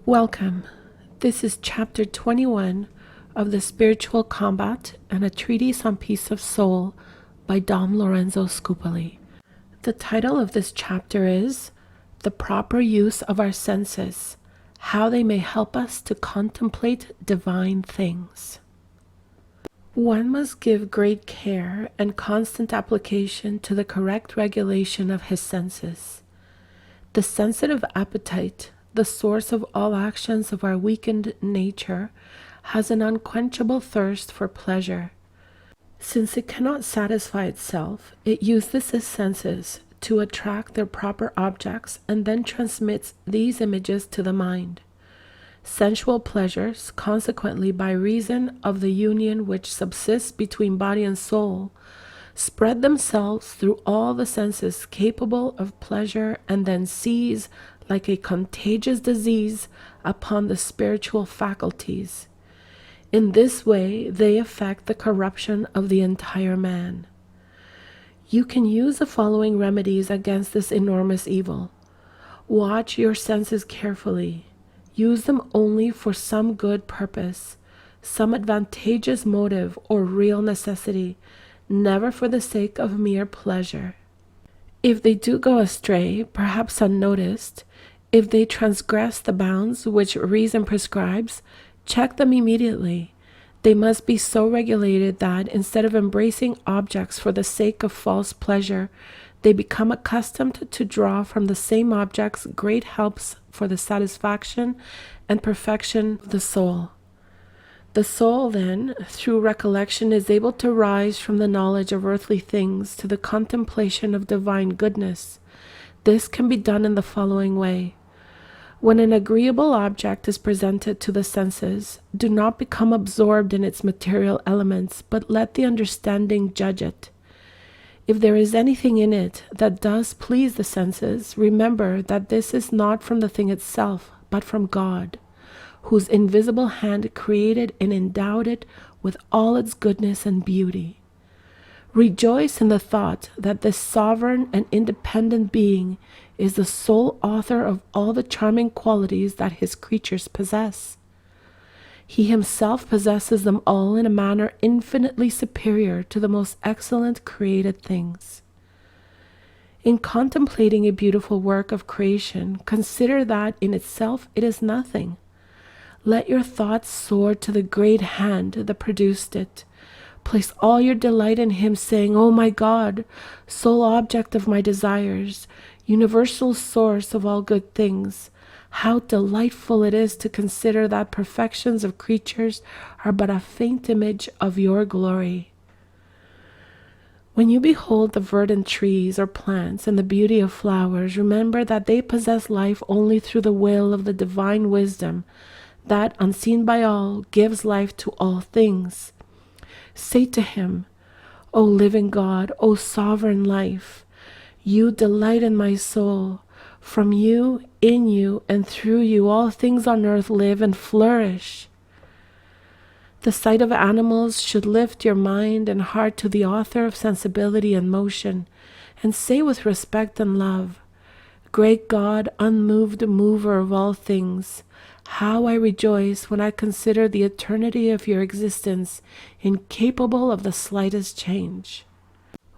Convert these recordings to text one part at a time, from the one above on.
Welcome. This is chapter 21 of The Spiritual Combat and a Treatise on Peace of Soul by Dom Lorenzo Scupoli. The title of this chapter is The Proper Use of Our Senses, How They May Help Us to Contemplate Divine Things. One must give great care and constant application to the correct regulation of his senses. The sensitive appetite, the source of all actions of our weakened nature, has an unquenchable thirst for pleasure. Since it cannot satisfy itself, it uses its senses to attract their proper objects and then transmits these images to the mind. Sensual pleasures, consequently, by reason of the union which subsists between body and soul, spread themselves through all the senses capable of pleasure and then seize like a contagious disease upon the spiritual faculties. In this way, they effect the corruption of the entire man. You can use the following remedies against this enormous evil. Watch your senses carefully. Use them only for some good purpose, some advantageous motive or real necessity, never for the sake of mere pleasure. If they do go astray, perhaps unnoticed, if they transgress the bounds which reason prescribes, check them immediately. They must be so regulated that, instead of embracing objects for the sake of false pleasure, they become accustomed to draw from the same objects great helps for the satisfaction and perfection of the soul. The soul, then, through recollection, is able to rise from the knowledge of earthly things to the contemplation of divine goodness. This can be done in the following way. When an agreeable object is presented to the senses, do not become absorbed in its material elements, but let the understanding judge it. If there is anything in it that does please the senses, remember that this is not from the thing itself, but from God, whose invisible hand created and endowed it with all its goodness and beauty. Rejoice in the thought that this sovereign and independent being is the sole author of all the charming qualities that his creatures possess. He himself possesses them all in a manner infinitely superior to the most excellent created things. In contemplating a beautiful work of creation, consider that in itself it is nothing. Let your thoughts soar to the great hand that produced it. Place all your delight in him, saying, "O my God, sole object of my desires, universal source of all good things, how delightful it is to consider that perfections of creatures are but a faint image of your glory." When you behold the verdant trees or plants and the beauty of flowers, remember that they possess life only through the will of the divine wisdom that, unseen by all, gives life to all things. Say to him, "O living God, O sovereign life, you delight in my soul. From you, in you, and through you, all things on earth live and flourish." The sight of animals should lift your mind and heart to the author of sensibility and motion, and say with respect and love, "Great God, unmoved mover of all things, how I rejoice when I consider the eternity of your existence, incapable of the slightest change."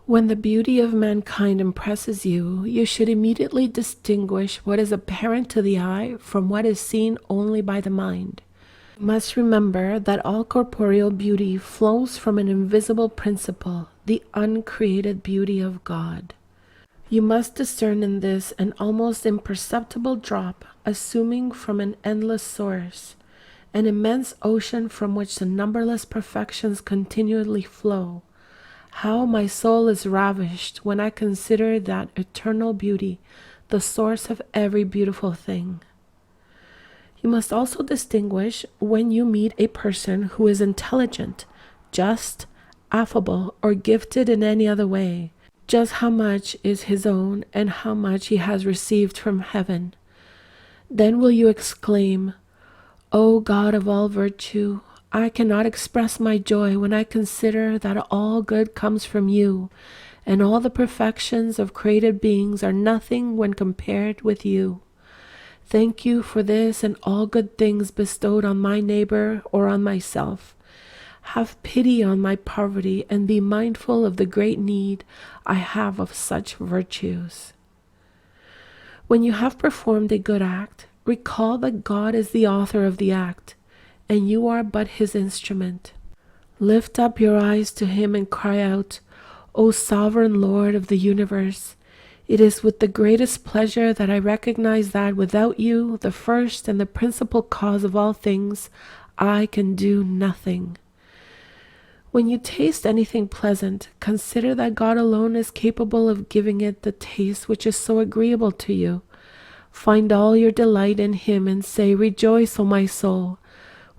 When the beauty of mankind impresses you, you should immediately distinguish what is apparent to the eye from what is seen only by the mind. You must remember that all corporeal beauty flows from an invisible principle, the uncreated beauty of God. You must discern in this an almost imperceptible drop, assuming from an endless source, an immense ocean from which the numberless perfections continually flow. How my soul is ravished when I consider that eternal beauty, the source of every beautiful thing. You must also distinguish, when you meet a person who is intelligent, just, affable, or gifted in any other way, just how much is his own and how much he has received from heaven. Then will you exclaim, "O God of all virtue, I cannot express my joy when I consider that all good comes from you, and all the perfections of created beings are nothing when compared with you. Thank you for this and all good things bestowed on my neighbor or on myself. Have pity on my poverty and be mindful of the great need I have of such virtues. When you have performed a good act, recall that God is the author of the act, and you are but his instrument. Lift up your eyes to him and cry out, O sovereign Lord of the universe, it is with the greatest pleasure that I recognize that without you, the first and the principal cause of all things, I can do nothing. When you taste anything pleasant, consider that God alone is capable of giving it the taste which is so agreeable to you. Find all your delight in him and say, Rejoice, O my soul.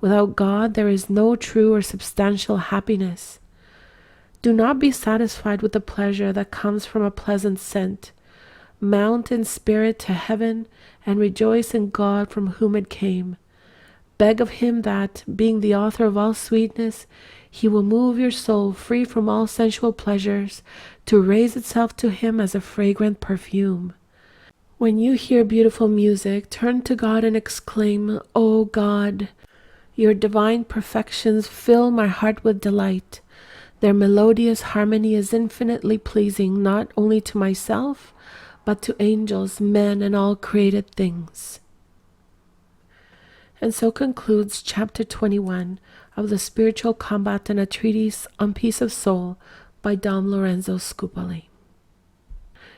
Without God, there is no true or substantial happiness. Do not be satisfied with the pleasure that comes from a pleasant scent. Mount in spirit to heaven and rejoice in God from whom it came. Beg of him that, being the author of all sweetness, he will move your soul free from all sensual pleasures to raise itself to him as a fragrant perfume. When you hear beautiful music, turn to God and exclaim, O God, your divine perfections fill my heart with delight. Their melodious harmony is infinitely pleasing not only to myself, but to angels, men, and all created things. And so concludes chapter 21 of the Spiritual Combat and a Treatise on Peace of Soul by Dom Lorenzo Scupoli.